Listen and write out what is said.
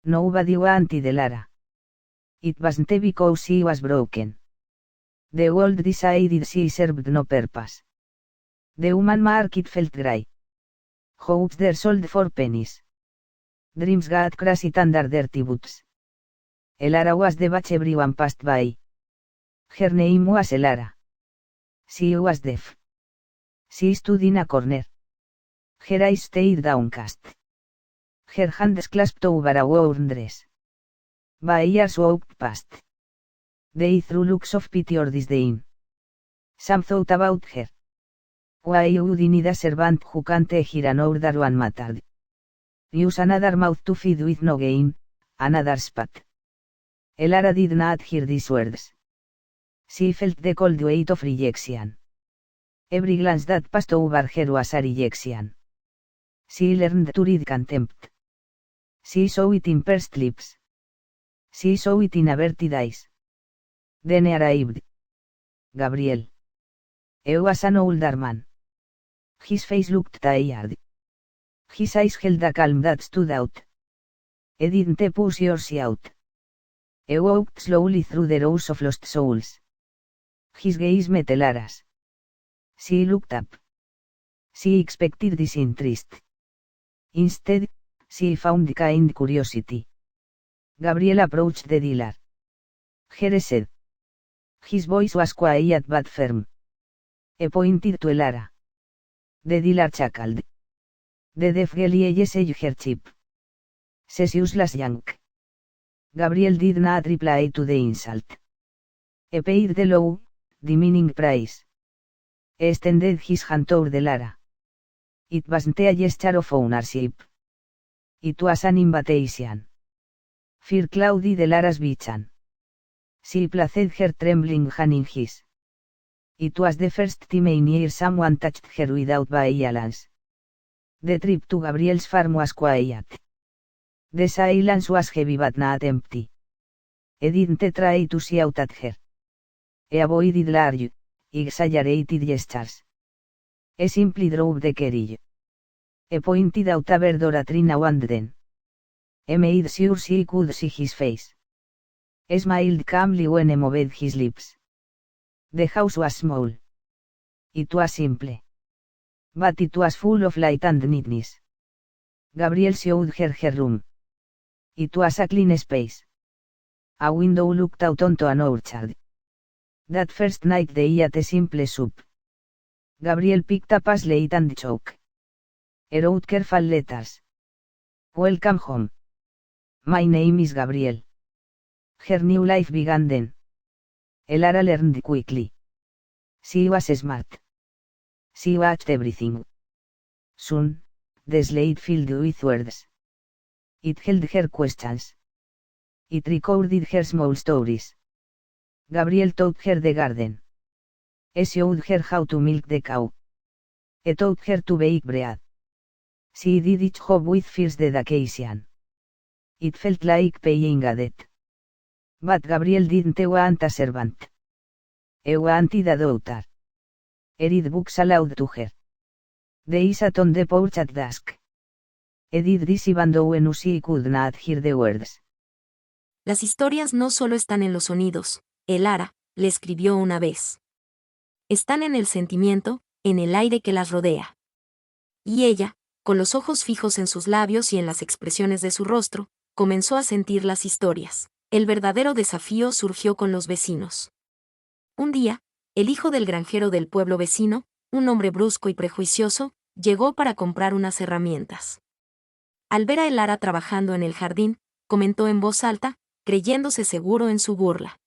Nobody wanted Elara. It wasn't because she was broken. The world decided she served no purpose. The human market felt dry. Hopes were sold for pennies. Dreams got crushed under dirty boots. Elara was the batch everyone passed by. Her name was Elara. She was deaf. She stood in a corner. Her eyes stayed downcast. Her hands clasped over a worn dress. Years walked past. They threw looks of pity or disdain. Some thought about her. Why would you need a servant who can't hear an order one mattered? Use another mouth to feed with no gain, another spat. Elara did not hear these words. She felt the cold weight of rejection. Every glance that passed over her was a rejection. She learned to read contempt. She saw it in pursed lips. She saw it in averted eyes. Then arrived Gabriel. He was an older man. His face looked tired. His eyes held a calm that stood out. He didn't push yours out. He walked slowly through the rows of lost souls. His gaze met Elara's. She looked up. She expected disinterest. Instead, she found kind curiosity. Gabriel approached the dealer. Here said. His voice was quiet but firm. He pointed to Elara. The dealer chuckled. The deaf girl yelled her chip. She's useless yank. Gabriel did not reply to the insult. He paid the low, demeaning price. He extended his hand toward Elara. It wasn't a gesture of ownership. It was an invitation. Fear clouded Elara's vision. She placed her trembling hand in his. It was the first time in years someone touched her without violence. The trip to Gabriel's farm was quiet. The silence was heavy but not empty. He didn't try to shout at her. He avoided large, exaggerated gestures. He simply drove the carriage. He pointed out a bird or a tree now and then. He made sure she could see his face. He smiled calmly when he moved his lips. The house was small. It was simple. But it was full of light and neatness. Gabriel showed her room. It was a clean space. A window looked out onto an orchard. That first night they ate a simple soup. Gabriel picked up a slate and chalk. He wrote careful letters. Welcome home. My name is Gabriel. Her new life began then. Elara learned quickly. She was smart. She watched everything. Soon, the slate filled with words. It held her questions. It recorded her small stories. Gabriel taught her the garden. He showed her how to milk the cow. He taught her to bake bread. She did each job with fierce dedication. It felt like paying a debt. But Gabriel didn't want a servant. He wanted a daughter. He read books aloud to her. They sat on the porch at dusk. He did this even though she could not hear the words. Las historias no solo están en los sonidos, Elara, le escribió una vez. Están en el sentimiento, en el aire que las rodea. Y ella, con los ojos fijos en sus labios y en las expresiones de su rostro, comenzó a sentir las historias. El verdadero desafío surgió con los vecinos. Un día, el hijo del granjero del pueblo vecino, un hombre brusco y prejuicioso, llegó para comprar unas herramientas. Al ver a Elara trabajando en el jardín, comentó en voz alta, creyéndose seguro en su burla.